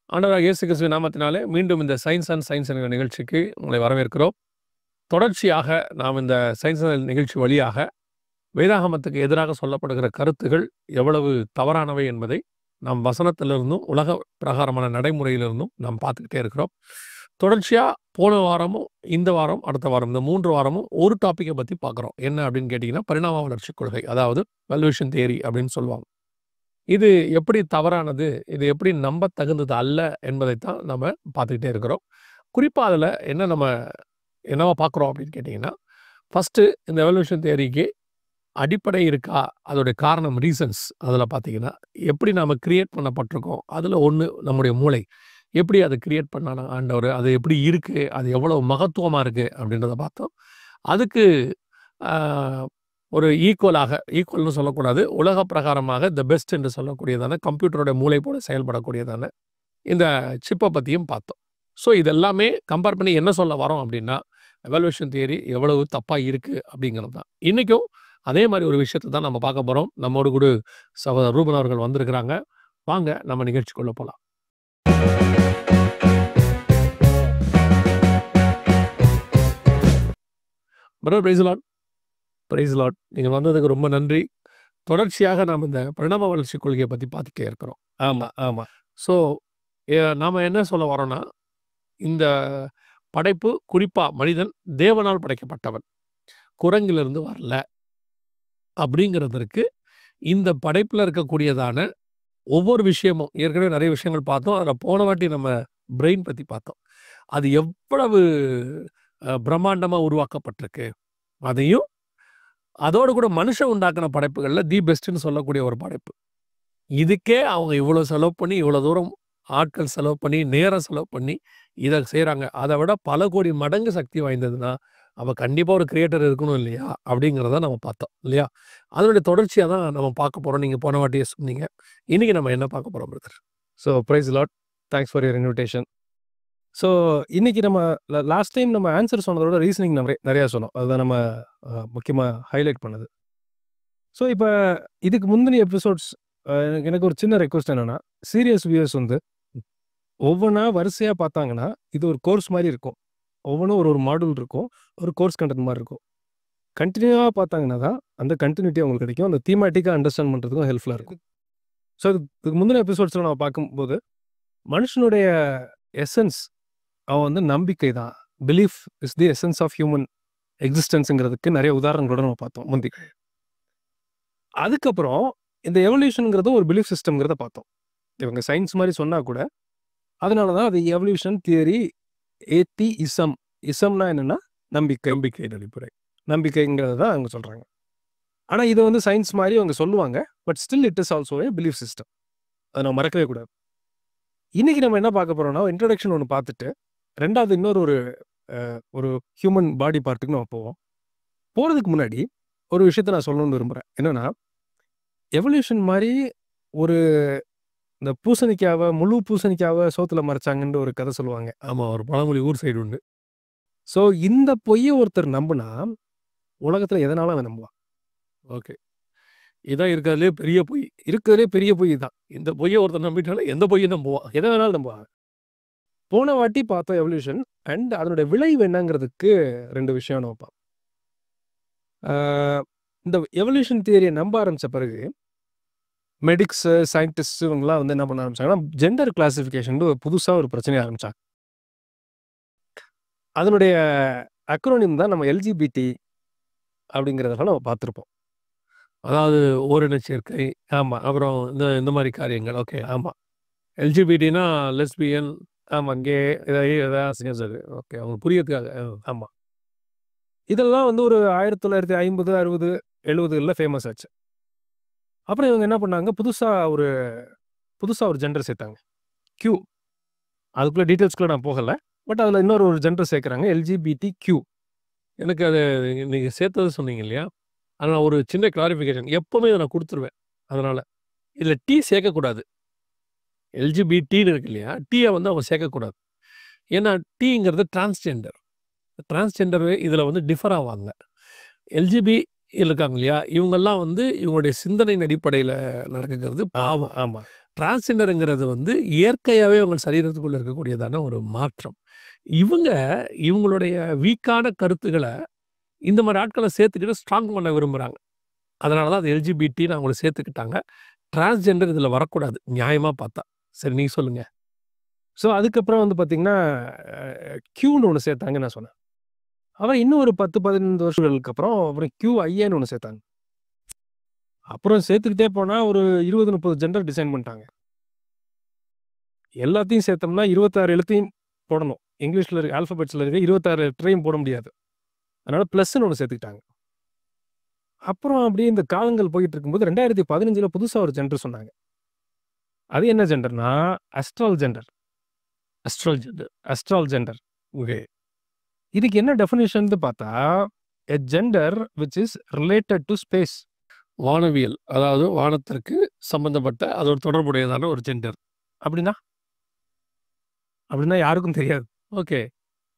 ஆண்டவராகிய இயேசு கிறிஸ்துவின் நாமத்தினாலே மீண்டும் இந்த சயின்ஸ் அண்ட் சயின்ஸ் என்கிற நிகழ்ச்சிக்கு உங்களை வரவேற்கிறோம். தொடர்ச்சியாக நாம் இந்த சயின்ஸ் நிகழ்ச்சி வழியாக வேதாகமத்துக்கு எதிராக சொல்லப்படுகிற கருத்துகள் எவ்வளவு தவறானவை என்பதை நாம் வசனத்திலிருந்தும் உலக பிரகாரமான நடைமுறையிலிருந்தும் நாம் பார்த்துக்கிட்டே இருக்கிறோம். தொடர்ச்சியாக போன வாரமும் இந்த வாரம் அடுத்த வாரம் இந்த 3 வாரமும் ஒரு டாப்பிக்கை பற்றி பார்க்குறோம். என்ன அப்படின்னு கேட்டிங்கன்னா, பரிணாம வளர்ச்சி கொள்கை, அதாவது எவல்யூஷன் தியரி அப்படின்னு சொல்லுவாங்க. இது எப்படி தவறானது, இது எப்படி நம்ப தகுந்தது அல்ல என்பதைத்தான் நம்ம பார்த்துக்கிட்டே இருக்கிறோம். குறிப்பாக அதில் என்னவா பார்க்குறோம் அப்படின்னு கேட்டிங்கன்னா, ஃபஸ்ட்டு இந்த எவல்யூஷன் தியரிக்கு அடிப்படை இருக்கா, அதோடைய காரணம் ரீசன்ஸ் அதில் பார்த்தீங்கன்னா, எப்படி நாம் கிரியேட் பண்ணப்பட்டிருக்கோம், அதில் ஒன்று நம்முடைய மூளை எப்படி அதை கிரியேட் பண்ணான ஆண்டவர், அது எப்படி இருக்குது, அது எவ்வளோ மகத்துவமாக இருக்குது அப்படின்றத பார்த்தோம். அதுக்கு ஒரு ஈக்குவல்னு சொல்லக்கூடாது, உலக பிரகாரமாக த பெஸ்ட் என்று சொல்லக்கூடியதான கம்ப்யூட்டரோட மூளை போல செயல்படக்கூடியதான இந்த சிப்பை பற்றியும் பார்த்தோம். ஸோ இதெல்லாமே கம்பேர் பண்ணி என்ன சொல்ல வரோம் அப்படின்னா, எவல்யூஷன் தியரி எவ்வளவு தப்பாக இருக்குது அப்படிங்கிறது தான். இன்றைக்கும் அதே மாதிரி ஒரு விஷயத்தை தான் நம்ம பார்க்க போகிறோம். நம்மோடு கூட சகோதரர் ரூபன் அவர்கள் வந்திருக்கிறாங்க. வாங்க நம்ம நிகழ்ச்சிக்குள்ளே போகலாம். Brother praise lord. Praise lord. நீங்கள் வந்ததுக்கு ரொம்ப நன்றி. தொடர்ச்சியாக நாம் இந்த பரிணாம வளர்ச்சி கொள்கையை பற்றி பார்த்துட்டே இருக்கிறோம். ஆமாம். ஸோ நாம் என்ன சொல்ல வரோன்னா, இந்த படைப்பு குறிப்பாக மனிதன் தேவனால் படைக்கப்பட்டவன், குரங்கிலிருந்து வரல அப்படிங்கிறதற்கு இந்த படைப்பில் இருக்கக்கூடியதான ஒவ்வொரு விஷயமும் ஏற்கனவே நிறைய விஷயங்கள் பார்த்தோம். அதில் போன வாட்டி நம்ம பிரெயின் பற்றி பார்த்தோம். அது எவ்வளவு பிரம்மாண்டமாக உருவாக்கப்பட்டிருக்கு, அதையும் அதோடு கூட மனுஷன் உண்டாக்கின படைப்புகளில் தி பெஸ்ட்னு சொல்லக்கூடிய ஒரு படைப்பு. இதுக்கே அவங்க இவ்வளோ செலவு பண்ணி, இவ்வளோ தூரம் ஆட்கள் செலவு பண்ணி, நேரம் செலவு பண்ணி இதை செய்கிறாங்க. அதை விட பல கோடி மடங்கு சக்தி வாய்ந்ததுன்னா அவள் கண்டிப்பாக ஒரு கிரியேட்டர் இருக்கணும் இல்லையா அப்படிங்கிறத நம்ம பார்த்தோம் இல்லையா. அதனுடைய தொடர்ச்சியாக தான் நம்ம பார்க்க போகிறோம். நீங்கள் போன வாட்டியே சொன்னீங்க. இன்றைக்கி நம்ம என்ன பார்க்க போகிறோம் brother? So praise lord, thanks for your invitation. So இன்றைக்கி நம்ம லாஸ்ட் டைம் நம்ம ஆன்சர் சொன்னதோட ரீசனிங் நிறையா சொன்னோம். அதுதான் நம்ம முக்கியமாக ஹைலைட் பண்ணது. ஸோ இப்போ இதுக்கு முந்தின எபிசோட்ஸ் எனக்கு ஒரு சின்ன ரெக்வஸ்ட் என்னென்னா, சீரியஸ் வியூவர்ஸ் வந்து ஒவ்வொன்றா வரிசையாக பார்த்தாங்கன்னா இது ஒரு கோர்ஸ் மாதிரி இருக்கும். ஒவ்வொன்றும் ஒரு மாடியூல் இருக்கும், ஒரு கோர்ஸ் கண்டென்ட் மாதிரி இருக்கும். கண்டினியூவாக பார்த்தாங்கன்னா தான் அந்த கண்டினியூட்டி அவங்களுக்கு கிடைக்கும், அந்த தீமேட்டிக்காக அண்டர்ஸ்டாண்ட் பண்ணுறதுக்கும் ஹெல்ப்ஃபுல்லாக இருக்கும். ஸோ இதுக்கு முந்தின எபிசோட்ஸில் நம்ம பார்க்கும்போது மனுஷனுடைய எசன்ஸ் அவன் வந்து நம்பிக்கை தான். Belief is the essence of human எக்ஸிஸ்டன்ஸுங்கிறதுக்கு நிறைய உதாரணங்களோட நம்ம பார்த்தோம் முந்தி. அதுக்கப்புறம் இந்த எவல்யூஷனுங்கிறது ஒரு பிலீஃப் சிஸ்டம்ங்கிறத பார்த்தோம். இவங்க சயின்ஸ் மாதிரி சொன்னால் கூட அதனால தான் அது எவல்யூஷன் தியரி ஏத்திஇசம். இசம்னா என்னென்னா நம்பிக்கை அடிப்படை, நம்பிக்கைங்கிறது தான் அவங்க சொல்கிறாங்க. ஆனால் இதை வந்து சயின்ஸ் மாதிரி அவங்க சொல்லுவாங்க, but still it is also A belief system. அதை நம்ம மறக்கவே கூடாது. இன்றைக்கி நம்ம என்ன பார்க்க போகிறோம்னா, இன்ட்ரடக்ஷன் ஒன்று பார்த்துட்டு ரெண்டாவது இன்னொரு ஒரு ஹியூமன் பாடி பார்ட்டுக்கு நம்ம போவோம். போகிறதுக்கு முன்னாடி ஒரு விஷயத்தை நான் சொல்லணும்னு விரும்புகிறேன். என்னென்னா, எவல்யூஷன் மாதிரி ஒரு இந்த முழு பூசணிக்காவை சோத்துல மறைச்சாங்கன்னு ஒரு கதை சொல்லுவாங்க. ஆமாம், ஒரு பழமொழி ஊர் சைடு உண்டு. ஸோ இந்த பொய்யை ஒருத்தர் நம்புனா உலகத்தில் எதனாலும் அவன் நம்புவான். ஓகே, இதான் இருக்கிறதுலே பெரிய பொய் தான். இந்த பொய்யை ஒருத்தர் நம்பிட்டாலும் எந்த பொய்யை நம்புவான், எதை வேணாலும் நம்புவாங்க. போன வாட்டி பார்த்தோம் எவல்யூஷன் அண்ட் அதனுடைய விளைவு என்னங்கிறதுக்கு 2 விஷயம் நம்ம பார்ப்போம். இந்த எவல்யூஷன் தியரியை நம்ப ஆரம்பித்த பிறகு மெடிக்ஸு, சயின்டிஸ்ட் இவங்கெல்லாம் வந்து என்ன பண்ண ஆரம்பிச்சாங்கன்னா, ஜெண்டர் கிளாசிஃபிகேஷன் புதுசாக ஒரு பிரச்சனையை ஆரம்பித்தாங்க. அதனுடைய அக்ரோனிம் தான் நம்ம எல்ஜிபிடி அப்படிங்கிறதெல்லாம் நம்ம பார்த்துருப்போம். அதாவது ஓரின சேர்க்கை. ஆமாம். அப்புறம் இந்த மாதிரி காரியங்கள். ஓகே, ஆமாம். எல்ஜிபிடினா லெஸ்பியன், ஆமாம், கே, சரி, ஓகே, அவங்க புரியறதுக்காக. ஆமாம். இதெல்லாம் வந்து ஒரு 1950, 60, 70களில் ஃபேமஸ் ஆச்சு. அப்புறம் இவங்க என்ன பண்ணாங்க, புதுசாக ஒரு ஜெண்டர் சேர்த்தாங்க, கியூ. அதுக்குள்ளே டீட்டெயில்ஸ்குள்ளே நான் போகலை, பட் அதில் இன்னொரு ஜெண்டர் சேர்க்குறாங்க, எல்ஜிபிடி கியூ. எனக்கு அது நீங்கள் சேர்த்தது சொன்னீங்க இல்லையா, அதனால் ஒரு சின்ன கிளாரிஃபிகேஷன் எப்போவுமே நான் கொடுத்துருவேன். அதனால் இதில் டி சேர்க்கக்கூடாது. எல்ஜிபிடின்னு இருக்கு இல்லையா, டீயை வந்து அவங்க சேர்க்கக்கூடாது. ஏன்னா டீங்கிறது டிரான்ஸ்ஜெண்டர் இதில் வந்து டிஃபர் ஆவாங்க. எல்ஜிபி இருக்காங்க இல்லையா, இவங்கெல்லாம் வந்து இவங்களுடைய சிந்தனையின் அடிப்படையில் நடக்குங்கிறது பாவம். ஆமாம். டிரான்ஸ்ஜெண்டர்ங்கிறது வந்து இயற்கையாவே உங்கள் சரீரத்துக்குள்ள இருக்கக்கூடியதான ஒரு மாற்றம். இவங்க இவங்களுடைய வீக்கான கருத்துக்கள இந்த மாரி ஆட்கள சேர்த்துக்கிட்டு ஸ்ட்ராங் பண்ண விரும்புறாங்க. அதனால தான் அது எல்ஜிபிடின்னு அவங்கள சேர்த்துக்கிட்டாங்க. டிரான்ஸ்ஜெண்டர் இதுல வரக்கூடாது. நியாயமா பார்த்தா. சரி நீங்க சொல்லுங்க. ஸோ அதுக்கப்புறம் வந்து பார்த்தீங்கன்னா, கியூன்னு ஒண்ணு சேர்த்தாங்கன்னு நான் சொன்னேன். அப்புறம் இன்னும் ஒரு 10, 15 வருஷங்களுக்கு அப்புறம் கியூஐஏன்னு ஒண்ணு சேர்த்தாங்க. அப்புறம் சேர்த்துக்கிட்டே போனா ஒரு 20, 30 ஜெண்டர் டிசைன் பண்ணிட்டாங்க. எல்லாத்தையும் சேர்த்தோம்னா 26 எழுத்தையும் போடணும். இங்கிலீஷ்ல இருக்க ஆல்ஃபபெட்ஸ்ல இருக்க 26 லெட்டரையும் போட முடியாது. அதனால ப்ளஸ்ன்னு ஒண்ணு சேர்த்துக்கிட்டாங்க. அப்புறம் அப்படியே இந்த காலங்கள் போயிட்டு இருக்கும்போது 2015ல புதுசா ஒரு ஜெண்டர் சொன்னாங்க. அது என்ன ஜெண்டர்னா, astral gender. Astral gender. Okay. இதுக்கு என்ன டெஃபினிஷன்னு பார்த்தா, a gender which is related to space. வானவியல். அதாவது வானத்திற்கு சம்பந்தப்பட்ட அதோட தொடர்புடையதான ஒரு ஜெண்டர். அப்படின்னா? அப்படின்னா யாருக்கும் தெரியாது. ஓகே.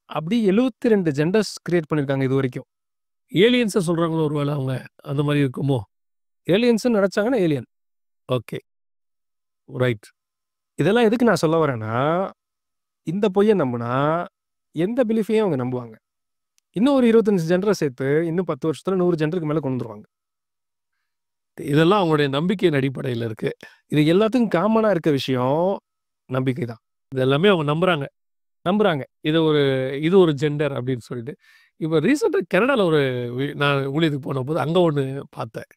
அப்படி 72 ஜெண்டர்ஸ் கிரியேட் பண்ணியிருக்காங்க இதுவரைக்கும். ஏலியன்ஸ சொல்றாங்களோ ஒருவேள அவங்க. அந்த மாரி இருக்குமோ? ஏலியன்ஸ்ன்னு நெனச்சாங்கன்னா ஏலியன். ஓகே. ரைட். இதெல்லாம் எதுக்கு நான் சொல்ல வரேன்னா, இந்த பொய்ய நம்புனா, எந்த பிலீஃபையும் அவங்க நம்புவாங்க. இன்னும் ஒரு 25 ஜெண்டர சேர்த்து, இன்னும் 10 வருஷத்துல 100 ஜெண்டருக்கு மேல கொண்டு வந்துருவாங்க. இதெல்லாம் அவங்களுடைய நம்பிக்கையின் அடிப்படையில இருக்கு. இது எல்லாத்துக்கும் காமனா இருக்க விஷயம் நம்பிக்கை தான். இது எல்லாமே அவங்க நம்புறாங்க. நம்புறாங்க. இது ஒரு ஜெண்டர் அப்படின்னு சொல்லிட்டு. இப்ப ரீசென்ட்டா கனடால நான் ஊழியத்துக்கு போனபோது அங்க ஒண்ணு பார்த்தேன்.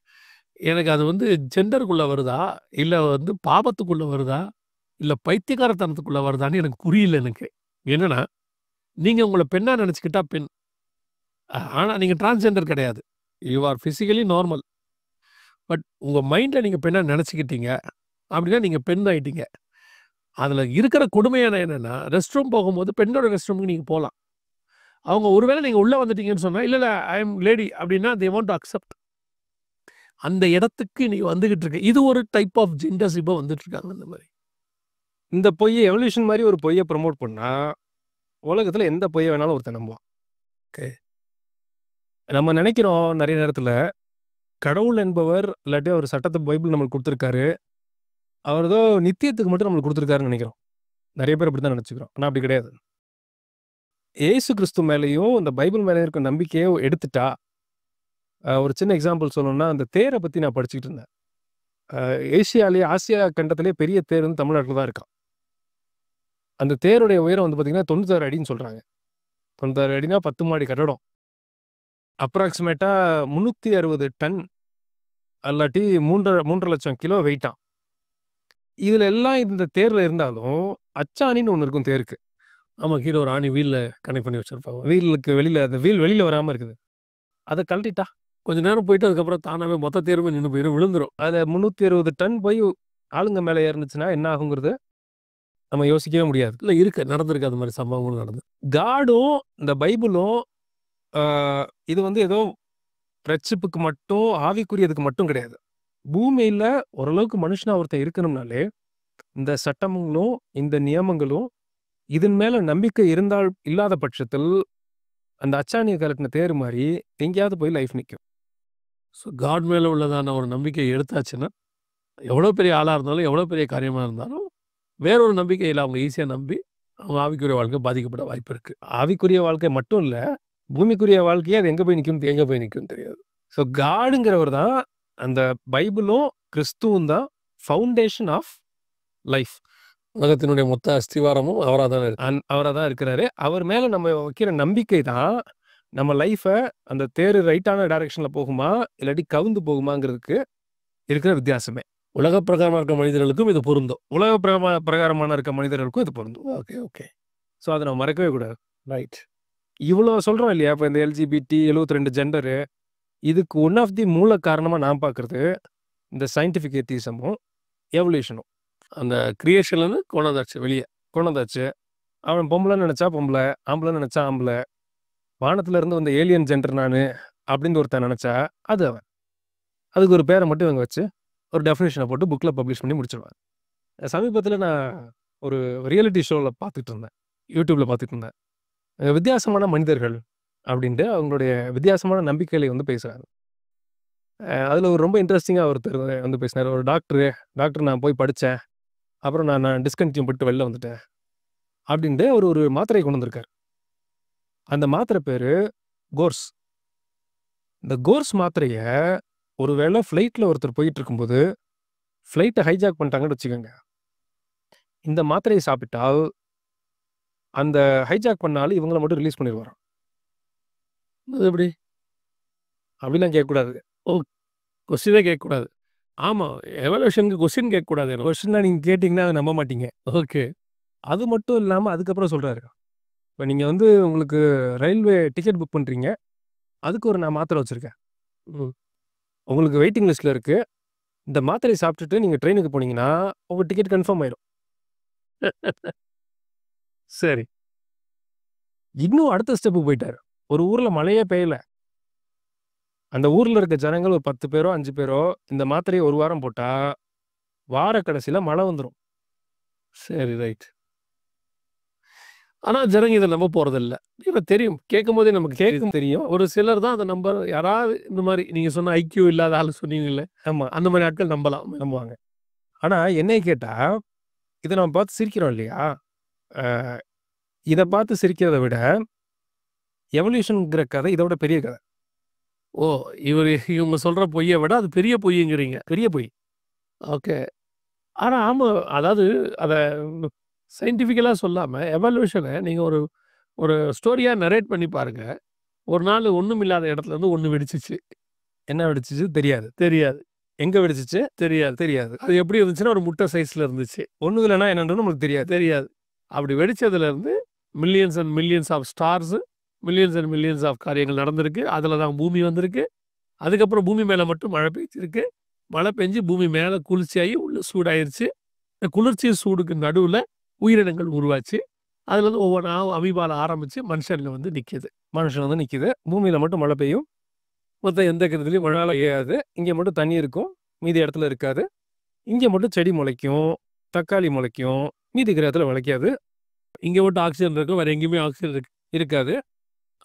எனக்கு அது வந்து ஜெண்டருக்குள்ள வருதா? இல்ல வந்து பாவத்துக்குள்ள வருதா? இல்ல பைத்தியக்காரத்தனத்துக்குள்ள வருதான்னு எனக்கு புரியல எனக்கு. என்னன்னா, நீங்க உங்கள பெண்ணா நெனச்சுக்கிட்டா பெண். ஆனா நீங்க டிரான்ஸ்ஜெண்டர் கிடையாது. You are physically normal. But உங்க மைண்ட்ல நீங்க பெண்ணா நெனச்சுக்கிட்டீங்க. அப்படின்னா நீங்க பெண் ஆயிட்டீங்க. அதுல இருக்கிற கொடுமையான என்னன்னா, ரெஸ்ட் ரூம் போகும்போது பெண்ணோட ரெஸ்ட் ரூமுக்கு நீங்க போலாம். அவங்க ஒருவேளை நீங்க உள்ள வந்துட்டீங்கன்னு சொன்னா, இல்ல ஐ அம் லேடி அப்படின்னா தே வாண்ட் டூ அக்செப்ட். அந்த இடத்துக்கு நீ வந்துகிட்டு இருக்க. இது ஒரு டைப் ஆஃப் ஜெண்டர்ஸ் இப்ப வந்துட்டு இருக்காங்க இந்த மாரி. இந்த பொய்ய எவல்யூஷன் மாரி ஒரு பொய்ய ப்ரமோட் பண்ணா, உலகத்துல எந்த பொய்ய வேணாலும் ஒருத்தன் நம்புவான். ஓகே. நம்ம நெனைக்கிறோம் நெறைய நேரத்துல, கடவுள் என்பவர் இல்லாட்டி அவர் சட்டத்த பைபிள் நம்மளுக்கு குடுத்திருக்காரு. அவர் ஏதோ நித்தியத்துக்கு மட்டும் நம்மளுக்கு குடுத்திருக்காருன்னு நெனைக்கிறோம். நெறைய பேர் அப்படித்தான் நெனச்சுக்கிறோம். ஆனா அப்படி கிடையாது. இயேசு கிறிஸ்து மேலயும், இந்த பைபிள் மேலயும் இருக்க நம்பிக்கைய எடுத்துட்டா, ஒரு சின்ன எக்ஸாம்பிள் சொல்லணும்னா, அந்த தேர பத்தி நான் படிச்சுக்கிட்டு இருந்தேன். ஆசியா கண்டத்திலேயே பெரிய தேர் வந்து தமிழ்நாட்டுல தான் இருக்காம். அந்த தேருடைய உயரம் வந்து பார்த்தீங்கன்னா, 96 அடின்னு சொல்றாங்க. 96 அடின்னா 10 மாடி கட்டடம். அப்ராக்ஸிமேட்டா 360 டன் அல்லாட்டி 3.5 லட்சம் கிலோ வெயிட்டாம். இதுல எல்லாம் இந்த தேர்ல இருந்தாலும், அச்சாணின்னு ஒண்ணு இருக்கும் தேருக்கு. ஆமா. கீழ ஒரு ஆணி வீல்ல கனெக்ட் பண்ணி வச்சிருப்பாங்க. வீலுக்கு வெளியில அந்த வீல் வெளியில வராம இருக்குது. அத கழட்டிட்டா, கொஞ்ச நேரம் போயிட்டு அதுக்கப்புறம் தானாவே மொத்த தேருமே நின்னு போயிரும். விழுந்துரும். அதுல 360 டன் போய் ஆளுங்க மேல ஏறுனுச்சுன்னா என்ன ஆகுங்கிறது நம்ம யோசிக்கவே முடியாது. இல்ல இருக்கு. நடந்திருக்கு அது மாரி சம்பவங்களும் நடந்து. காடும், இந்த பைபிளும் ஆ இது வந்து ஏதோ ரட்சிப்புக்கு மட்டும், ஆவிக்குரியதுக்கு மட்டும் கிடையாது. பூமியில ஓரளவுக்கு மனுஷனா ஒருத்தன் இருக்கணும்னாலே, இந்த சட்டங்களும், இந்த நியமங்களும் இதன் மேல நம்பிக்கை இல்லாத பட்சத்தில், அந்த அச்சாணிய கழட்டின தேர் மாரி எங்கேயாவது போய் லைஃப் நிக்கும். ஸோ காட் மேல உள்ளதான ஒரு நம்பிக்கை எடுத்தாச்சுன்னா, எவ்வளோ பெரிய ஆளா இருந்தாலும், எவ்வளோ பெரிய காரியமா இருந்தாலும், வேற ஒரு நம்பிக்கையில அவங்க ஈஸியா நம்பி, அவங்க ஆவிக்குரிய வாழ்க்கை பாதிக்கப்பட வாய்ப்பு இருக்கு. ஆவிக்குரிய வாழ்க்கை மட்டும் இல்ல, பூமிக்குரிய வாழ்க்கையே அது எங்க போய் நிக்கும்னு எங்க போய் நிக்கும்னு தெரியாது. ஸோ காடுங்கிறவர் தான் அந்த பைபிளும், கிறிஸ்துவும் தான் ஃபவுண்டேஷன் ஆஃப் லைஃப். உலகத்தினுடைய மொத்த அஸ்திவாரமும் அவரா தானே இருக்கு. அவரா தான் இருக்கிறாரு. அவர் மேல நம்ம வைக்கிற நம்பிக்கை தான் நம்ம லைஃப அந்த தேரு ரைட்டான டைரக்ஷன்ல போகுமா, இல்லாட்டி கவுந்து போகுமாங்கிறதுக்கு இருக்கிற வித்தியாசமே. உலக பிரகாரமா இருக்க மனிதர்களுக்கும் இது பொருந்தும். உலக பிரகாரமான இருக்க மனிதர்களுக்கும் இது பொருந்தும். Okay, okay. ஸோ அத நம்ம மறக்கவே கூடாது. ரைட். இவ்வளோ சொல்றோம் இல்லையா? இப்ப இந்த எல்ஜிபிடி 72 ஜெண்டரு, இதுக்கு ஒன் ஆஃப் தி மூல காரணமா நான் பார்க்கிறது, இந்த சயின்டிஃபிக் ஏத்தியிசமும், எவல்யூஷனும். அந்த கிரியேஷன்லேருந்து கொண்டாந்தாச்சு வெளிய. கொண்டாந்தாச்சு. அவன் பொம்பளைன்னு நெனச்சா பொம்பள, ஆம்பளைன்னு நெனச்சா ஆம்பள. வானத்துல இருந்து வந்த ஏலியன் ஜெண்டர் நானு அப்படின்னு ஒருத்தன் நெனச்சா, அது அவன். அதுக்கு ஒரு பேர மட்டும் இவங்க வச்சு, ஒரு டெஃபினிஷன போட்டு புக்ல பப்ளிஷ் பண்ணி முடிச்சுருவாங்க. சமீபத்தில நான் ஒரு ரியாலிட்டி ஷோல பார்த்துட்டு இருந்தேன். YouTubeல பார்த்துட்டு இருந்தேன். வித்தியாசமான மனிதர்கள் அப்படின்ட்டு அவங்களுடைய வித்தியாசமான நம்பிக்கைகளை வந்து பேசுறாங்க. அதுல ஒரு ரொம்ப இன்ட்ரெஸ்டிங்கா ஒருத்தர் வந்து பேசினாரு. ஒரு டாக்டர் நான் போய் படிச்சேன். அப்புறம் நான் டிஸ்கன்டினியூ பண்ணிட்டு வெளில வந்துட்டேன் அப்படின்ட்டு அவர் ஒரு மாத்திரையை கொண்டு வந்திருக்காரு. அந்த மாத்திரை பேரு கோர்ஸ். இந்த கோர்ஸ் மாத்திரைய ஒருவேளை ஃப்ளைட்ல ஒருத்தர் போயிட்டு இருக்கும்போது ஃப்ளைட்டை ஹைஜாக் பண்ணிட்டாங்கன்னு வச்சுக்கோங்க. இந்த மாத்திரையை சாப்பிட்டால் அந்த ஹைஜாக் பண்ணாலும் இவங்கள மட்டும் ரிலீஸ் பண்ணிடுவாராம். அது எப்படி? அப்படிலாம் கேட்கக்கூடாது. கொஸ்டினே கேட்கக்கூடாது. ஆமா. எவல்யூஷனுக்கு கொஸ்டின் கேட்கக்கூடாது. கொஸ்டின்லாம் நீங்க கேட்டீங்கன்னா அதை நம்ப மாட்டீங்க. ஓகே. அது மட்டும் இல்லாம அதுக்கப்புறம் சொல்றாரு. இப்போ நீங்க வந்து உங்களுக்கு ரயில்வே டிக்கெட் புக் பண்றீங்க. அதுக்கு ஒரு நான் மாத்திரை வச்சிருக்கேன். ம். உங்களுக்கு வெயிட்டிங் லிஸ்ட்ல இருக்கு. இந்த மாத்திரையை சாப்பிட்டுட்டு நீங்க ட்ரெயினுக்கு போனீங்கன்னா உங்க டிக்கெட் கன்ஃபார்ம் ஆயிடும். சரி. இன்னும் அடுத்த ஸ்டெப்புக்கு போயிட்டாரு. ஒரு ஊர்ல மழையே பெய்யல. அந்த ஊர்ல இருக்க ஜனங்கள் ஒரு 10 பேரோ 5 பேரோ இந்த மாத்திரையை 1 வாரம் போட்டா வார கடைசியில மழை வந்துரும். சரி, ரைட். ஆனா ஜனங்க இத நம்ப போறதில்ல. இப்ப தெரியும். கேட்கும்போதே நமக்கு கேட்கும் தெரியும். ஒரு சிலர் தான் அத நம்ப யாராவது இந்த மாரி நீங்க சொன்ன ஐக்யூ இல்லாத ஆள் சொன்னீங்கல்ல, ஆமா, அந்த மாரி ஆட்கள் நம்பலாம். நம்புவாங்க. ஆனா என்னைய கேட்டா, இத நம்ம பார்த்து சிரிக்கிறோம் இல்லையா? அ இத பார்த்து சிரிக்கிறத விட, எவல்யூஷன்ங்கிற கதை இத விட பெரிய கதை. ஓ! இவங்க சொல்ற பொய்ய விட அது பெரிய பொய்யுங்கிறீங்க. பெரிய பொய். ஓகே. ஆனா ஆமா. அதாவது அத சயின்டிஃபிக்கலா சொல்லாம எவல்யூஷன நீங்க ஒரு ஒரு ஸ்டோரியா நரேட் பண்ணி பாருங்க. ஒரு நாள் ஒண்ணும் இல்லாத இடத்துல இருந்து ஒண்ணு வெடிச்சுச்சு. என்ன வெடிச்சுச்சு தெரியாது. தெரியாது. எங்க வெடிச்சுச்சு தெரியாது. தெரியாது. அது எப்படி இருந்துச்சுன்னா, ஒரு முட்டை சைஸ்ல இருந்துச்சு. ஒண்ணுதுலன்னா என்னன்றது நமக்கு தெரியாது. தெரியாது. அப்படி வெடிச்சதுலேருந்து millions and millions of stars, millions and millions of காரியங்கள் நடந்திருக்கு. அதில தான் பூமி வந்திருக்கு. அதுக்கப்புறம் பூமி மேல மட்டும் மழை பெய்ஞ்சிருக்கு. மழை பெஞ்சு பூமி மேல குளிர்ச்சியாகி உள்ள சூடாயிருச்சு. இந்த குளிர்ச்சி சூடுக்கு நடுவுல உயிரினங்கள் உருவாச்சு. அதுலேருந்து ஒவ்வொன்னா அமீபால ஆரம்பிச்சு மனுஷன்ல வந்து நிக்குது. மனுஷன் வந்து நிக்குது. பூமியில மட்டும் மழை பெய்யும். மொத்த எந்த கிணத்துலயும் மழை பெய்யாது. இங்க மட்டும் தண்ணி இருக்கும். மீதி இடத்துல இருக்காது. இங்க மட்டும் செடி முளைக்கும். தக்காளி முளைக்கும். மீதி கிரகத்துல முளைக்காது. இங்க மட்டும் ஆக்ஸிஜன் இருக்கும். வேற எங்கேயுமே ஆக்ஸிஜன் இருக்காது.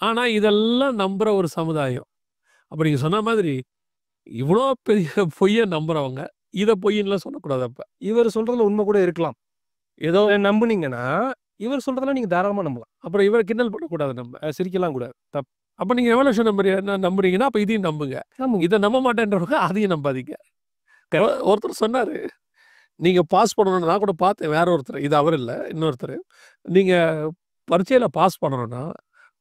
ஆனா இதெல்லாம் நம்புற ஒரு சமுதாயம். அப்ப நீங்க சொன்ன மாதிரி இவ்வளோ பெரிய பொய்ய நம்புறவங்க, இத பொய்ன்னுலாம் சொல்லக்கூடாது அப்ப. இவர் சொல்றதுல உண்மை கூட இருக்கலாம். ஏதோ நம்புனீங்கன்னா, இவர் சொல்றதெல்லாம் நீங்க தாராளமா நம்பலாம். அப்புறம் இவர கிண்டல் பண்ணக்கூடாது நம்ம. சிரிக்கலாம் கூடாது. அப்ப நீங்க எவல்யூஷன் நம்புறீங்கன்னா, அப்ப இதையும் நம்புங்க. நம்புங்க. இத நம்ப மாட்டேன்றவங்க அதையும் நம்பாதீங்க. ஒருத்தர் சொன்னாரு, நீங்க பாஸ் பண்ணணும்னு நான் கூட பார்த்தேன் வேற ஒருத்தர். இது அவர் இல்ல, இன்னொருத்தரு. நீங்க பரீட்சையில பாஸ் பண்ணணும்னா,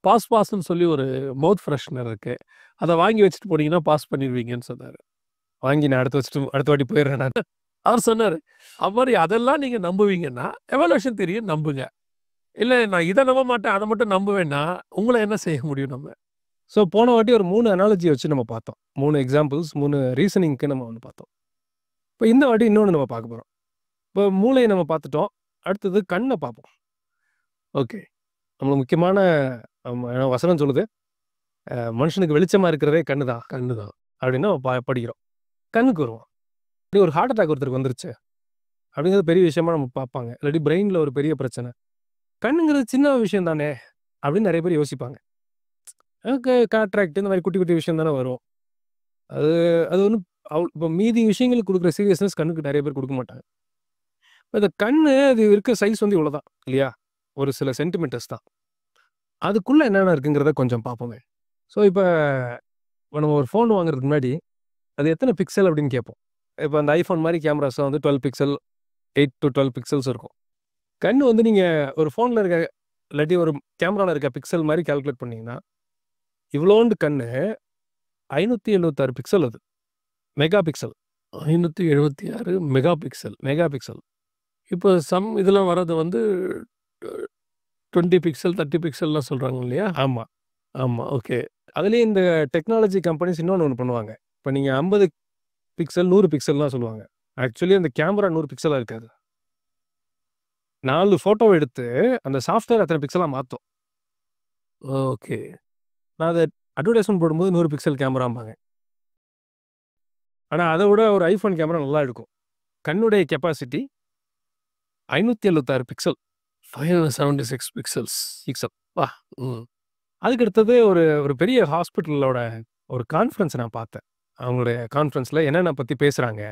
பாஸ்ன்னு சொல்லி ஒரு மவுத் ஃப்ரெஷ்னர் இருக்கு. அத வாங்கி வச்சுட்டு போனீங்கன்னா பாஸ் பண்ணிருவீங்கன்னு சொன்னாரு. வாங்கி நான் அடுத்த வாட்டி போயிடுறேன் நான். அவர் சொன்னாரு, அது மாரி அதெல்லாம் நீங்க நம்புவீங்கன்னா, எவல்யூஷன் தியரிய நம்புங்க. இல்ல நான் இத நம்ப மாட்டேன், அத மட்டும் நம்புவேன்னா, உங்கள என்ன செய்ய முடியும் நம்ம? ஸோ போன வாட்டி ஒரு 3 அனாலஜி வச்சு நம்ம பார்த்தோம். 3 எக்ஸாம்பிள்ஸ், 3 ரீசனிங்க்கு நம்ம ஒண்ணு பார்த்தோம். இப்ப இந்த வாட்டி இன்னொன்னு நம்ம பார்க்க போறோம். இப்போ மூளைய நம்ம பார்த்துட்டோம். அடுத்தது கண்ண பார்ப்போம். ஓகே. நம்மளுக்கு முக்கியமான வசனம் சொல்லுது. மனுஷனுக்கு வெளிச்சமா இருக்கிறதே கண்ணு தான். கண்ணு தான். அப்படின்னு நம்ம படிக்கிறோம். கண்ணுக்கு வருவோம். இப்படி ஒரு ஹார்ட் அட்டாக் ஒருத்தருக்கு வந்துருச்சு. அப்படிங்கிறது பெரிய விஷயமா நம்ம பார்ப்பாங்க. இல்லாட்டி பிரெயின்ல ஒரு பெரிய பிரச்சனை. கண்ணுங்கிறது சின்ன விஷயம் தானே அப்படின்னு நிறைய பேர் யோசிப்பாங்க. காட்ராக்ட் இந்த மாதிரி குட்டி குட்டி விஷயம் தானே வரும். அது அது ஒன்றும் இப்போ மீதி விஷயங்களுக்கு கொடுக்குற சீரியஸ்னஸ் கண்ணுக்கு நிறைய பேர் கொடுக்க மாட்டாங்க. இப்போ இந்த கண்ணு அது இருக்க சைஸ் வந்து இவ்வளோதான் இல்லையா? ஒரு சில சென்டிமீட்டர்ஸ் தான். அதுக்குள்ள என்னென்ன இருக்குங்கிறத கொஞ்சம் பார்ப்போமே. ஸோ இப்போ நம்ம ஒரு ஃபோன் வாங்குறதுக்கு முன்னாடி அது எத்தனை பிக்சல் அப்படின்னு கேட்போம். இப்போ அந்த ஐஃபோன் மாதிரி கேமராஸ் வந்து 12 பிக்சல் 8 to 12 பிக்சல்ஸ் இருக்கும். கண்ணு வந்து நீங்கள் ஒரு ஃபோனில் இருக்க இல்லாட்டி ஒரு கேமராவில் இருக்க பிக்சல் மாதிரி கால்குலேட் பண்ணீங்கன்னா இவ்வளோண்டு கண்ணு 576 பிக்சல். அது mega pixel. 576 mega pixel. Mega pixel. இப்போ இதில் வர்றது வந்து 20 பிக்சல் 30 பிக்சல்லாம் சொல்கிறாங்க இல்லையா? ஆமாம் ஆமாம். ஓகே. அதுலேயே இந்த டெக்னாலஜி கம்பெனிஸ் இன்னொன்று ஒன்று பண்ணுவாங்க. இப்போ நீங்கள் 50 பிக்சல் 100 பிக்சல்லாம் சொல்லுவாங்க. ஆக்சுவலி அந்த கேமரா 100 பிக்சலாக இருக்காது. 4 ஃபோட்டோ எடுத்து அந்த சாஃப்ட்வேர் அத்தனை பிக்சலாக மாற்றும். ஓகே. நான் அதை அட்வர்டைஸ்மெண்ட் போடும்போது 100 பிக்சல் கேமராம்பாங்க. ஆனால் அதை விட ஒரு ஐஃபோன் கேமரா நல்லா இருக்கும். கண்ணுடைய கெப்பாசிட்டி 576 பிக்சல். 576 பிக்சல்ஸ். வா. அதுக்கு அடுத்தது ஒரு பெரிய ஹாஸ்பிட்டலோட ஒரு கான்ஃபரன்ஸ் நான் பார்த்தேன். அவங்களுடைய கான்ஃபரன்ஸில் என்னென்ன பற்றி பேசுகிறாங்க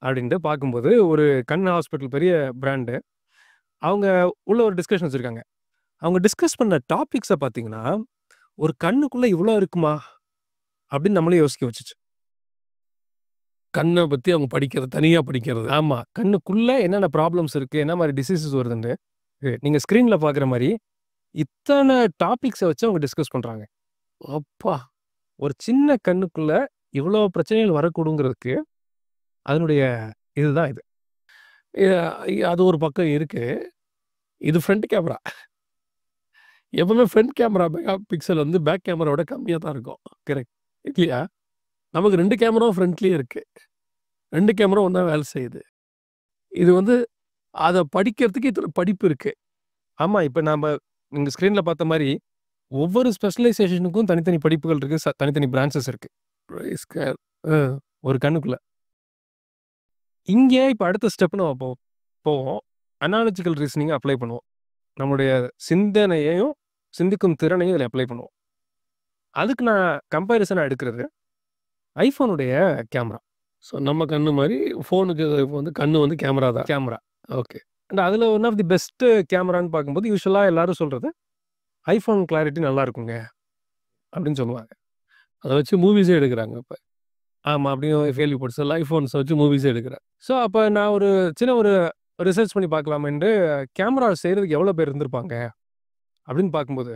அப்படின்ட்டு பார்க்கும்போது ஒரு கண் ஹாஸ்பிட்டல் பெரிய பிராண்டு. அவங்க உள்ள ஒரு டிஸ்கஷன் வச்சிருக்காங்க. அவங்க டிஸ்கஸ் பண்ண டாபிக்ஸ பார்த்தீங்கன்னா, ஒரு கண்ணுக்குள்ள இவ்வளோ இருக்குமா? அப்படின்னு நம்மளே யோசிக்க வச்சுச்சு. கண்ண பத்தி அவங்க படிக்கிறது, தனியா படிக்கிறது. ஆமா. கண்ணுக்குள்ள என்னென்ன ப்ராப்ளம்ஸ் இருக்கு, என்ன மாரி டிசீஸஸ் வருதுன்னு, நீங்க ஸ்க்ரீன்ல பார்க்குற மாரி, இத்தன டாபிக்ஸ வச்சு அவங்க டிஸ்கஸ் பண்றாங்க. அப்பா! ஒரு சின்ன கண்ணுக்குள்ள இவ்வளோ பிரச்சனைகள் வரக்கூடுங்கிறதுக்கு, அதனுடைய இதுதான் இது. எ அது ஒரு பக்கம் இருக்கு. இது ஃப்ரண்ட் கேமரா. எப்பவுமே ஃப்ரண்ட் கேமரா மெகா பிக்சல் வந்து பேக் கேமராவோட கம்மியா தான் இருக்கும். கரெக்ட். இல்லையா? நமக்கு 2 கேமராவும் ஃப்ரண்ட்லயே இருக்கு. 2 கேமரா ஒண்ணா வேலை செய்யுது. இது வந்து அத படிக்கிறதுக்கு இத்தன படிப்பு இருக்கு. ஆமா. இப்ப நாம நீங்க ஸ்க்ரீன்ல பார்த்த மாரி, ஒவ்வொரு ஸ்பெஷலைசேஷனுக்கும் தனித்தனி படிப்புகள் இருக்கு. தனித்தனி பிரான்ச்சஸ் இருக்கு. ஸ்கேன். அ. ஒரு கண்ணுக்குள்ள. இங்கே இப்ப அடுத்த ஸ்டெப் நம்ம போவோம். அனாலஜிக்கல் ரீசனிங் அப்ளை பண்ணுவோம். நம்முடைய சிந்தனையையும், சிந்திக்கும் திறனையும் இதில அப்ளை பண்ணுவோம். அதுக்கு நான் கம்பேரிசனா எடுக்கிறது, ஐஃபோனுடைய கேமரா. ஸோ நம்ம கண்ணு மாரி ஃபோனுக்கு வந்து கண்ணு வந்து கேமரா தான். கேமரா. ஓகே. அண்ட் அதில ஒன் ஆஃப் தி பெஸ்ட் கேமரான்னு பார்க்கும்போது, யூசுவலா எல்லாரும் சொல்றது, ஐஃபோன் கிளாரிட்டி நல்லா இருக்குங்க. அப்படின்னு சொல்லுவாங்க. அத வச்சு மூவிஸே எடுக்குறாங்க இப்ப. ஆமா. அப்படின்னு கேள்விப்பட்டு சில ஐஃபோன்ஸ வச்சு மூவிஸே எடுக்குறாங்க. ஸோ, அப்ப நான் ஒரு சின்ன ஒரு ரிசர்ச் பண்ணி பார்க்கலாமேன்ட்டு, கேமரா செய்றதுக்கு எவ்வளோ பேர் இருந்திருப்பாங்க? அப்படின்னு பார்க்கும்போது,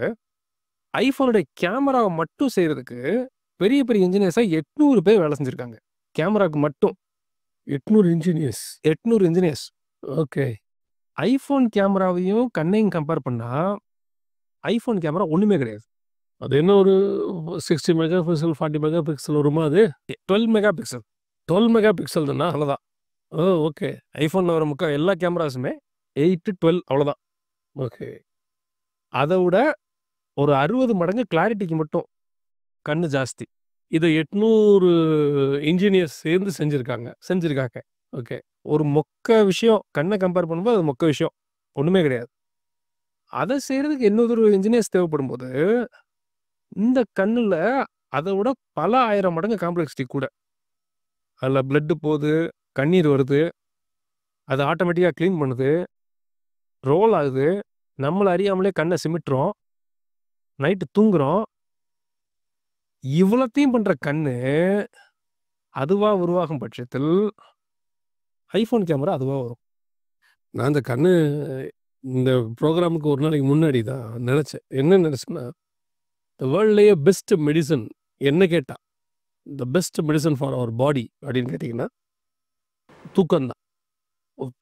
ஐஃபோனுடைய கேமராவ மட்டும் செய்றதுக்கு பெரிய பெரிய இன்ஜினியர்ஸா 800 பேர் வேலை செஞ்சிருக்காங்க. கேமராக்கு மட்டும். 800 இன்ஜினியர்ஸ். 800 இன்ஜினியர்ஸ். ஓகே. ஐஃபோன் கேமராவையும் கண்ணையும் கம்பேர் பண்ணா, ஐஃபோன் கேமரா ஒண்ணுமே கிடையாது. அது என்ன ஒரு 60 மெகா பிக்சல், 40 மெகா பிக்சல் வருமா அது? 12 மெகா பிக்சல். 12 மெகா பிக்சல் தானா? அவ்வளோதான். ஓ! ஓகே. ஐஃபோன்ல வர எல்லா கேமராஸுமே 8, 12 அவ்வளோதான். ஓகே. அத விட ஒரு 60 மடங்கு கிளாரிட்டிக்கு மட்டும் கண்ணு ஜாஸ்தி. இத 800 இன்ஜினியர்ஸ் சேர்ந்து செஞ்சிருக்காங்க. செஞ்சிருக்காங்க. ஓகே. ஒரு மொக்க விஷயம். கண்ண கம்பேர் பண்ணும்போது அது மொக்க விஷயம். ஒண்ணுமே கிடையாது. அத செய்றதுக்கு 800 இன்ஜினியர்ஸ் தேவைப்படும்போது, இந்த கண்ணுல அத விட பல 1000 மடங்கு காம்ப்ளெக்சிட்டி கூட. அதுல பிளட் போது, கண்ணீர் வருது. அது ஆட்டோமேட்டிக்கா கிளீன் பண்ணுது. ரோல் ஆகுது. நம்மள அறியாமலே கண்ண சிமிட்டுறோம். நைட்டு தூங்குறோம். இவ்வளத்தையும் பண்ற கண்ணு, அதுவா உருவாகும் பட்சத்தில், ஐஃபோன் கேமரா அதுவா வரும். நான் இந்த கண்ணு இந்த ப்ரோகிராமுக்கு ஒரு நாளைக்கு முன்னாடி தான் நெனச்சேன். என்ன நெனச்சேன்னா, த வேர்ல்ட்லயே பெஸ்ட் மெடிசின் என்ன கேட்டா, the best medicine for our body அப்படின்னு கேட்டீங்கன்னா, தூக்கம் தான்.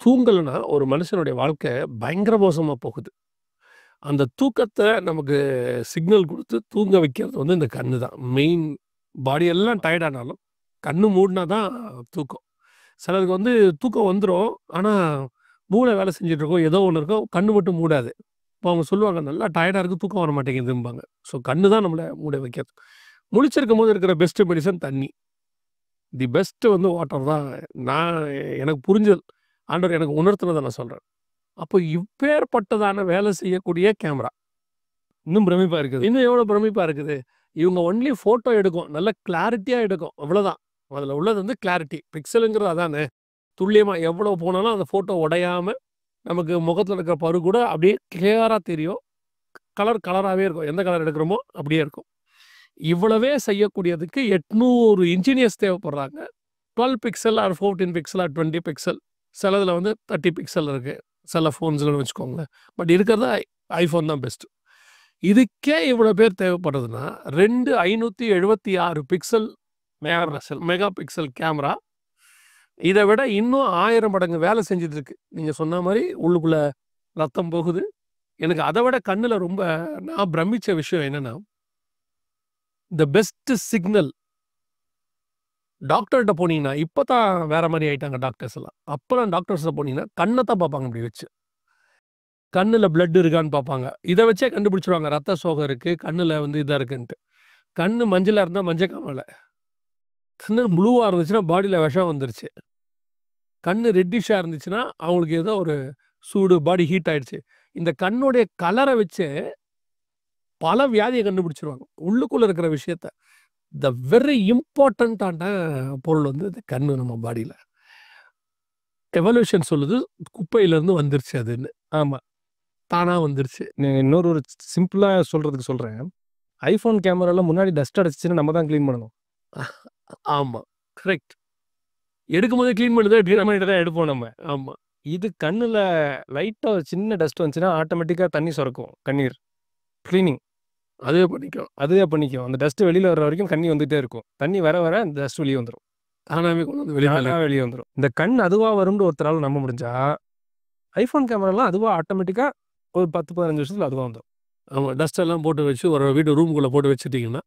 தூங்கலன்னா ஒரு மனுஷனுடைய வாழ்க்கை பயங்கர மோசமா போகுது. அந்த தூக்கத்த நமக்கு சிக்னல் குடுத்து தூங்க வைக்கிறது வந்து இந்த கண்ணு தான். மெயின் பாடி எல்லாம் டயர்ட் ஆனாலும், கண்ணு மூடுனா தான் தூக்கம். சிலருக்கு வந்து தூக்கம் வந்துரும். ஆனா, மூளை வேலை செஞ்சுட்டு இருக்கும். ஏதோ ஒண்ணு இருக்கும். கண்ணு மட்டும் மூடாது. இப்போ அவங்க சொல்லுவாங்க, "நல்லா டயர்டா இருக்கு. தூக்கம் வர மாட்டேங்குதும்பாங்க." ஸோ கண்ணு தான் நம்மள மூட வைக்கிறது. முழிச்சிருக்கும்போது இருக்கிற பெஸ்ட் மெடிசின் தண்ணி. தி பெஸ்ட் வந்து வாட்டர் தான். நான் எனக்கு புரிஞ்சது. ஆண்டவர் எனக்கு உணர்த்தினத நான் சொல்றேன். அப்போ இப்பேற்பட்டதான வேலை செய்யக்கூடிய கேமரா. இன்னும் பிரமிப்பா இருக்குது. இன்னும் எவ்வளோ பிரமிப்பா இருக்குது. இவங்க ஒன்லி ஃபோட்டோ எடுக்கும். நல்ல கிளாரிட்டியா எடுக்கும். அவ்வளோதான். அதில உள்ளது வந்து கிளாரிட்டி. பிக்சலுங்கிறது அதானே. துல்லியமா எவ்வளோ போனாலும் அந்த ஃபோட்டோ உடையாம, நமக்கு முகத்தில இருக்கிற பரு கூட அப்படியே கிளியரா தெரியும். கலராவே இருக்கும். எந்த கலர் எடுக்கிறோமோ அப்படியே இருக்கும். இவ்வளவே செய்யக்கூடியதுக்கு 800 இன்ஜினியர்ஸ் தேவைப்படுறாங்க. 12 pixel or 14 pixel or 20 pixel. சிலதில வந்து 30 பிக்சல் இருக்கு. சில ஃபோன்ஸ்லன்னு வச்சுக்கோங்களேன். பட் இருக்கிறது ஐஃபோன் தான் பெஸ்ட். இதுக்கே இவ்வளோ பேர் தேவைப்படுதுன்னா, 576 பிக்சல் மெகா பிக்சல் கேமரா. இத விட இன்னும் 1000 மடங்கு வேலை செஞ்சுட்டு இருக்கு. நீங்க சொன்ன மாரி உள்ளுக்குள்ள ரத்தம் போகுது. எனக்கு அத விட கண்ணுல ரொம்ப நான் பிரமிச்ச விஷயம் என்னன்னா, தி பெஸ்ட் சிக்னல். டாக்டர்ட்ட போனீங்கன்னா, இப்ப தான் வேற மாரி ஆயிட்டாங்க டாக்டர்ஸ் எல்லாம். அப்பலாம் டாக்டர்ஸ்ட்ட போனீங்கன்னா, கண்ண தான் பார்ப்பாங்க இப்படி வச்சு. கண்ணுல பிளட் இருக்கான்னு பார்ப்பாங்க. இத வச்சே கண்டுபிடிச்சுருவாங்க. ரத்த சோகை இருக்கு. கண்ணுல வந்து இதா இருக்குன்ட்டு. கண்ணு மஞ்சளா இருந்தா மஞ்சக்காமல. கண்ணு ப்ளூவா இருந்துச்சுன்னா, பாடியில விஷம் வந்துருச்சு. கண்ணு ரெட்டிஷ்ஷா இருந்துச்சுன்னா, அவங்களுக்கு ஏதோ ஒரு சூடு, பாடி ஹீட் ஆயிடுச்சு. இந்த கண்ணுடைய கலர வச்சே பல வியாதிய கண்டுபிடிச்சுருவாங்க. உள்ளுக்குள்ள இருக்கிற விஷயத்த. த வெரி இம்பார்ட்டன்ட்டான பொருள் வந்து இந்த கண்ணு நம்ம பாடியில. எவல்யூஷன் சொல்லுது குப்பையிலேருந்து வந்துருச்சு அதுன்னு. ஆமா. தானா வந்துருச்சு. இன்னொரு ஒரு சிம்பிளா சொல்றதுக்கு சொல்றேன். ஐஃபோன் கேமரால முன்னாடி டஸ்ட் அடைச்சுச்சுன்னா நம்ம தான் கிளீன் பண்ணணும். ஆமா. கரெக்ட். எடுக்கும்போதே கிளீன் பண்ணி தான் கிளீன் பண்ணிட்டு தான் எடுப்போம் நம்ம. ஆமா. இது கண்ணுல லைட்டா ஒரு சின்ன டஸ்ட் வந்துச்சுன்னா ஆட்டோமேட்டிக்கா தண்ணி சுரக்கும். கண்ணீர். கிளீனிங். அதுவே பண்ணிக்கும். அதுவே பண்ணிக்கும். அந்த டஸ்ட் வெளியில வர வரைக்கும் கண்ணி வந்துட்டே இருக்கும். தண்ணி வர வர அந்த டஸ்ட் வெளிய வந்துரும். தானாவே கொண்டு வந்து வெளிய தானா வெளிய வந்துரும். இந்த கண் அதுவா வரும்னு ஒருத்தரால நம்ப முடிஞ்சா, ஐஃபோன் கேமராலாம் அதுவா ஆட்டோமேட்டிக்கா ஒரு 10, 15 வருஷத்துல அதுவா வந்துரும். ஆமா. டஸ்ட் எல்லாம் போட்டு வச்சு ஒரு வீட்டு ரூமுக்குள்ள போட்டு வச்சுட்டீங்கன்னா,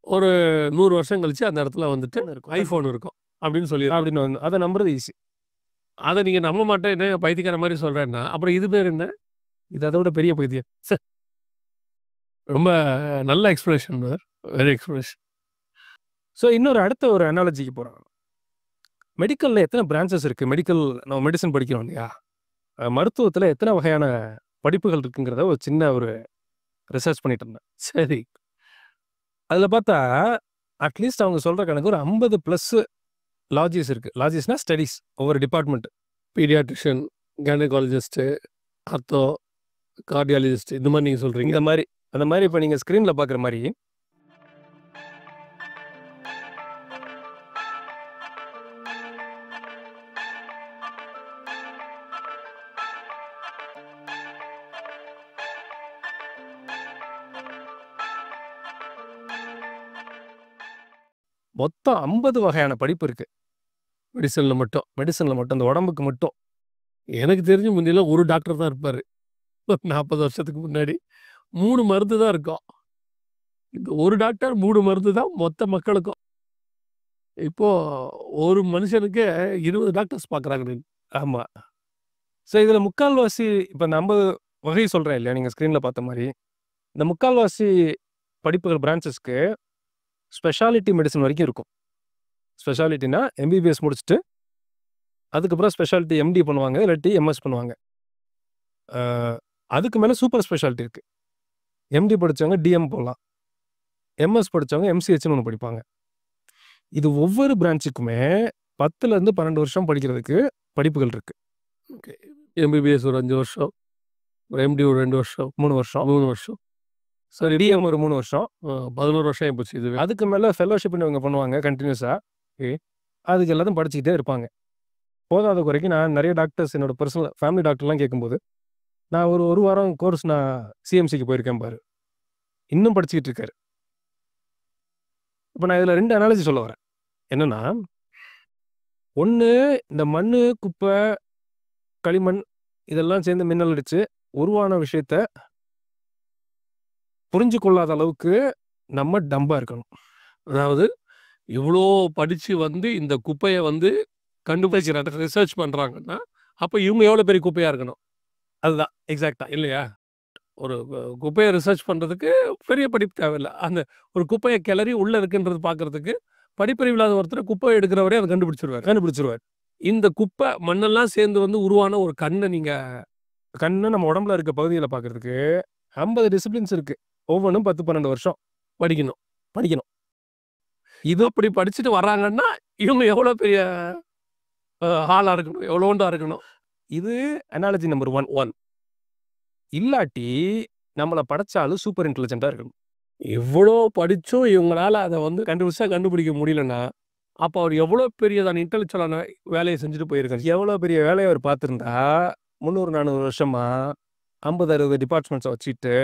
ஒரு 100 வருஷம் கழிச்சு அந்த இடத்துல வந்துட்டு ஐஃபோன் இருக்கும். அப்படின்னு சொல்லி அப்படின்னு வந்து அத நம்புறது ஈஸி. அத நீங்க நம்ப மாட்டேன் என்ன பைத்தியக்கார மாரி சொல்றேன்னா, அப்புறம் இது பேர் என்ன? இது அத விட பெரிய பைத்தியம். ரொம்ப நல்ல expression brother. Very expression. So இன்னொரு அடுத்த ஒரு அனாலஜிக்கு போறோம். மெடிக்கல்ல எத்தனை பிரான்ச்சஸ் இருக்கு? நம்ம மெடிசின் படிக்கிறோம் இல்லையா? மருத்துவத்துல எத்தனை வகையான படிப்புகள் இருக்குங்கிறத ஒரு சின்ன ஒரு ரிசர்ச் பண்ணிட்டு இருந்தேன். சரி. அதுல பார்த்தா அட்லீஸ்ட் அவங்க சொல்ற கணக்கு ஒரு 50 பிளஸ் லாஜிஸ் இருக்கு. லாஜிஸ்னா ஸ்டடீஸ் ஒவ்வொரு department. Paediatrician, gynaecologist, ortho, cardiologist இந்த மாதிரி நீங்க சொல்றீங்க. இந்த மாதிரி அந்த மாதிரி இப்போ நீங்க ஸ்க்ரீன்ல பார்க்குற மாதிரி மொத்தம் 50 வகையான படிப்பு இருக்கு. மெடிசன்ல மட்டும். மெடிசன்ல மட்டும், அந்த உடம்புக்கு மட்டும். எனக்கு தெரிஞ்சு முந்தியெல்லாம் ஒரு டாக்டர் தான் இருப்பாரு. 40 வருஷத்துக்கு முன்னாடி 3 மருந்து தான் இருக்கும். இந்த ஒரு டாக்டர் 3 மருந்து தான் மொத்த மக்களுக்கும். இப்போ ஒரு மனுஷனுக்கு 20 டாக்டர்ஸ் பார்க்குறாங்க. ஆமா. ஸோ இதில் முக்கால்வாசி இப்போ இந்த 50 வகை சொல்கிறேன் இல்லையா நீங்கள் ஸ்க்ரீனில் பார்த்த மாதிரி, இந்த முக்கால்வாசி படிப்புகள் பிரான்ச்சஸ்க்கு ஸ்பெஷாலிட்டி மெடிசன் வரைக்கும் இருக்கும். ஸ்பெஷாலிட்டினா எம்பிபிஎஸ் முடிச்சுட்டு அதுக்கப்புறம் ஸ்பெஷாலிட்டி எம்டி பண்ணுவாங்க, இல்லாட்டி எம்எஸ் பண்ணுவாங்க. அதுக்கு மேலே சூப்பர் ஸ்பெஷாலிட்டி இருக்குது. எம்டி படித்தவங்க டிஎம் போடலாம், எம்எஸ் படித்தவங்க எம்சிஹெச்னு ஒன்று படிப்பாங்க. இது ஒவ்வொரு பிரான்ச்சுக்குமே 10லேருந்து 12 வருஷம் படிக்கிறதுக்கு படிப்புகள் இருக்குது. ஓகே. எம்பிபிஎஸ் ஒரு 5 வருஷம், ஒரு எம்டி ஒரு 2 வருஷம், 3 வருஷம், 3 வருஷம். சரி டிஎம் ஒரு 3 வருஷம், 11 வருஷம் ஆயிப்போச்சு இதுவே. அதுக்கு மேலே ஃபெலோஷிப்னு இவங்க பண்ணுவாங்க கண்டினியூஸாக. அதுக்கு எல்லாத்தையும் படிச்சுக்கிட்டே இருப்பாங்க. போதாத குறைக்கு நான் நிறைய டாக்டர்ஸ் என்னோட பர்சனல் ஃபேமிலி டாக்டர்லாம் கேட்கும்போது, நான் ஒரு வாரம் கோர்ஸ் நான் சிஎம்சிக்கு போயிருக்கேன் பாரு, இன்னும் படிச்சுக்கிட்டு இருக்காரு. இப்போ நான் இதில் 2 அனாலஜி சொல்ல வரேன். என்னன்னா, ஒன்று இந்த மண், குப்பை, களிமண் இதெல்லாம் சேர்ந்து மின்னல் அடித்து உருவான விஷயத்த புரிஞ்சு கொள்ளாத அளவுக்கு நம்ம டம்பாக இருக்கணும். அதாவது இவ்வளோ படித்து வந்து இந்த குப்பையை வந்து கண்டுபிடிக்கிறாங்க, ரிசர்ச் பண்ணுறாங்கன்னா, அப்போ இவங்க எவ்வளோ பெரிய குப்பையாக இருக்கணும். அதுதான் எக்ஸாக்டாக இல்லையா? ஒரு குப்பையை ரிசர்ச் பண்ணுறதுக்கு பெரிய படிப்பு தேவையில்லை. அந்த ஒரு குப்பையை கிளறி உள்ளே இருக்குன்றது பார்க்குறதுக்கு படிப்பறிவு இல்லாத ஒருத்தர் குப்பை எடுக்கிறவரே அதை கண்டுபிடிச்சிருவார். இந்த குப்பை மண்ணெல்லாம் சேர்ந்து வந்து உருவான ஒரு கண்ணை நீங்கள் கண்ணு நம்ம உடம்புல இருக்க பகுதியில் பார்க்குறதுக்கு 50 டிசிப்ளின்ஸ் இருக்குது. ஒவ்வொன்றும் 10-12 வருஷம் படிக்கணும். இது அப்படி படிச்சுட்டு வர்றாங்கன்னா இவங்க எவ்வளோ பெரிய ஆளாக இருக்கணும், எவ்வளோண்டா இருக்கணும். இது அனாலஜி நம்பர் 1. இல்லாட்டி நம்மளை படைச்சாலும் சூப்பர் இன்டெலிஜென்ட்டாக இருக்கணும். இவ்வளோ படித்தும் இவங்களால அதை வந்து கண்டுபிடிக்க முடியலன்னா, அப்போ அவர் எவ்வளோ பெரியதான இன்டெலிஜென்டான வேலையை செஞ்சுட்டு போயிருக்காரு. எவ்வளோ பெரிய வேலையை அவர் பார்த்துருந்தா 300-400 வருஷமா 50-60 டிபார்ட்மெண்ட்ஸை வச்சுட்டு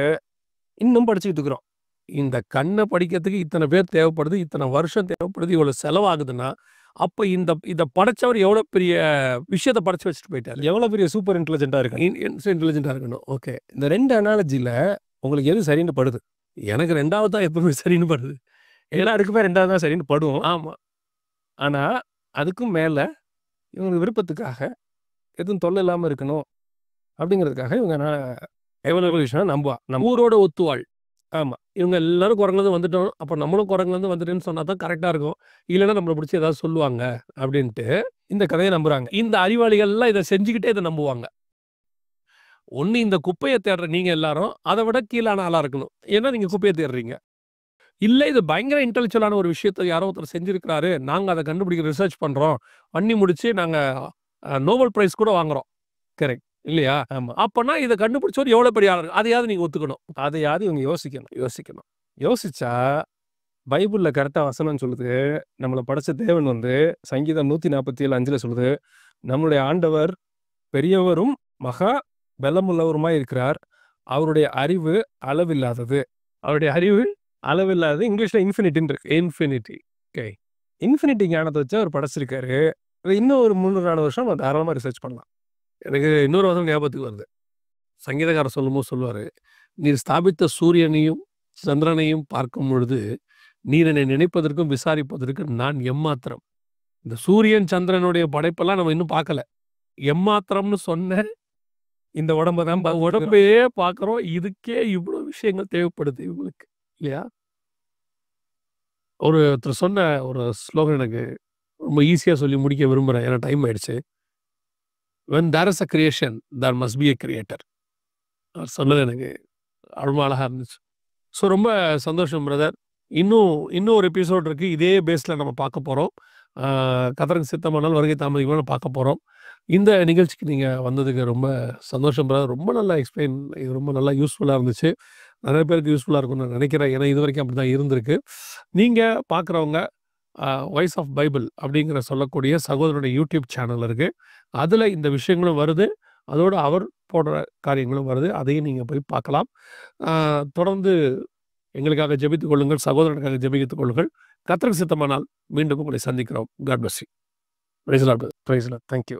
இன்னும் படிச்சுக்கிட்டு இருக்கிறோம். இந்த கண்ணை படிக்கிறதுக்கு இத்தனை பேர் தேவைப்படுது, இத்தனை வருஷம் தேவைப்படுது, இவ்வளோ செலவாகுதுன்னா, அப்போ இதை படைச்சவர் எவ்வளோ பெரிய விஷயத்தை படைச்சு வச்சுட்டு போயிட்டாரு. எவ்வளோ பெரிய சூப்பர் இன்டெலிஜென்ட்டாக இருக்கணும். ஓகே. இந்த 2 அனாலஜியில் உங்களுக்கு எது சரின்னு படுது? எனக்கு 2வது தான் எப்பவுமே சரின்னு படுது. எல்லாருக்குமே 2வது தான் சரின்னு படும். ஆமாம். ஆனால் அதுக்கும் மேலே இவங்க விருப்பத்துக்காக எதுவும் தொல்லை இல்லாமல் இருக்கணும் அப்படிங்கிறதுக்காக இவங்க எவல்யூஷனை நம்ம ஊரோட ஒத்துவாள். ஆமாம். இவங்க எல்லாரும் குரங்குலேருந்து வந்துட்டோம், அப்போ நம்மளும் குரங்குலேருந்து வந்துட்டேன்னு சொன்னால் தான் கரெக்டாக இருக்கும். இல்லைன்னா நம்மளை பிடிச்சி ஏதாவது சொல்லுவாங்க அப்படின்ட்டு இந்த கதையை நம்புகிறாங்க. இந்த அறிவாளிகள்லாம் இதை செஞ்சுக்கிட்டே இதை நம்புவாங்க. ஒன்று இந்த குப்பையை தேடுற நீங்கள் எல்லாரும் அதை விட கீழான ஆளாக இருக்கணும். ஏன்னா நீங்கள் குப்பையை தேடுறீங்க. இல்லை இது பயங்கர இன்டெலெக்சுவலான ஒரு விஷயத்தை யாரோ ஒருத்தர் செஞ்சுருக்கிறாரு, நாங்கள் அதை கண்டுபிடிக்க ரிசர்ச் பண்ணுறோம், பண்ணி முடித்து நாங்கள் நோபல் பிரைஸ் கூட வாங்குறோம். கரெக்ட். இல்லையா? ஆமா. அப்பன்னா இத கண்டுபிடிச்சவர் எவ்வளோ பெரிய ஆளு? அதையாவது நீங்க ஒத்துக்கணும். அதையாவது இவங்க யோசிக்கணும். யோசிச்சா பைபிள்ல கரெக்ட்டா வசனம் சொல்லுது. நம்மள படைச்ச தேவன் வந்து சங்கீதம் 147:5 சொல்லுது. நம்முடைய ஆண்டவர் பெரியவரும், மகா பலமுள்ளவருமாய் இருக்கிறார். அவருடைய அறிவு அளவில்லாதது. அவருடைய அறிவு அளவில்லாதது இங்கிலீஷ்ல இன்ஃபினிட்டின்னு இருக்கு. இன்ஃபினிட்டி. ஓகே. இன்ஃபினிட்டி ஞானத்த வச்சு அவர் படைச்சிருக்காரு. இன்னும் ஒரு 300, 400 வருஷம் நம்ம தாராளமா ரிசர்ச் பண்ணலாம். எனக்கு இன்னொரு வசனம் ஞாபகத்துக்கு வருது. சங்கீதக்காரர் சொல்லும்போது சொல்லுவாரு, "நீர் ஸ்தாபித்த சூரியனையும், சந்திரனையும் பார்க்கும் பொழுது, நீர் என்னை நினைப்பதற்கும், விசாரிப்பதற்கும் நான் எம்மாத்திரம்." இந்த சூரியன், சந்திரனுடைய படைப்பெல்லாம் நம்ம இன்னும் பார்க்கல. எம்மாத்திரம்னு சொன்ன இந்த உடம்ப தான் உடம்பையே பார்க்குறோம். இதுக்கே இவ்வளோ விஷயங்கள் தேவைப்படுது இவங்களுக்கு. இல்லையா? ஒருத்தர் சொன்ன ஒரு ஸ்லோகன் எனக்கு ரொம்ப ஈஸியா சொல்லி முடிக்க விரும்புறேன். ஏன்னா டைம் ஆயிடுச்சு. "When there is a creation, there must be a creator." அவர் சொன்னது எனக்கு ரொம்ப அழகா இருந்துச்சு. ஸோ ரொம்ப சந்தோஷம் பிரதர். இன்னும் ஒரு எபிசோட் இருக்கு. இதே பேஸ்ல நம்ம பார்க்க போறோம். கர்த்தருக்கு சித்தமானால் வருகை தாமதிக்கும்னு பார்க்க போறோம். இந்த நிகழ்ச்சிக்கு நீங்க வந்ததுக்கு ரொம்ப சந்தோஷம் பிரதர். ரொம்ப நல்லா எக்ஸ்பிளைன் இது ரொம்ப நல்லா யூஸ்ஃபுல்லா இருந்துச்சு. நிறைய பேருக்கு யூஸ்ஃபுல்லா இருக்கும்னு நான் நினைக்கிறேன். ஏன்னா இதுவரைக்கும் அப்படிதான் இருந்திருக்கு. நீங்க பார்க்குறவங்க வாய்ஸ் ஆஃப் பைபிள் அப்படிங்கிற சொல்லக்கூடிய சகோதரனுடைய யூடியூப் சேனல் இருக்கு. அதுல இந்த விஷயங்களும் வருது. அதோட அவர் போடுற காரியங்களும் வருது. அதையும் நீங்க போய் பார்க்கலாம். தொடர்ந்து எங்களுக்காக ஜெபித்துக் கொள்ளுங்கள். சகோதரனுக்காக ஜெபித்துக் கொள்ளுங்கள். கர்த்தருக்கு சித்தமானால் மீண்டும் உங்களை சந்திக்கிறோம். God bless you. Praise the lord. Praise the lord. Thank you.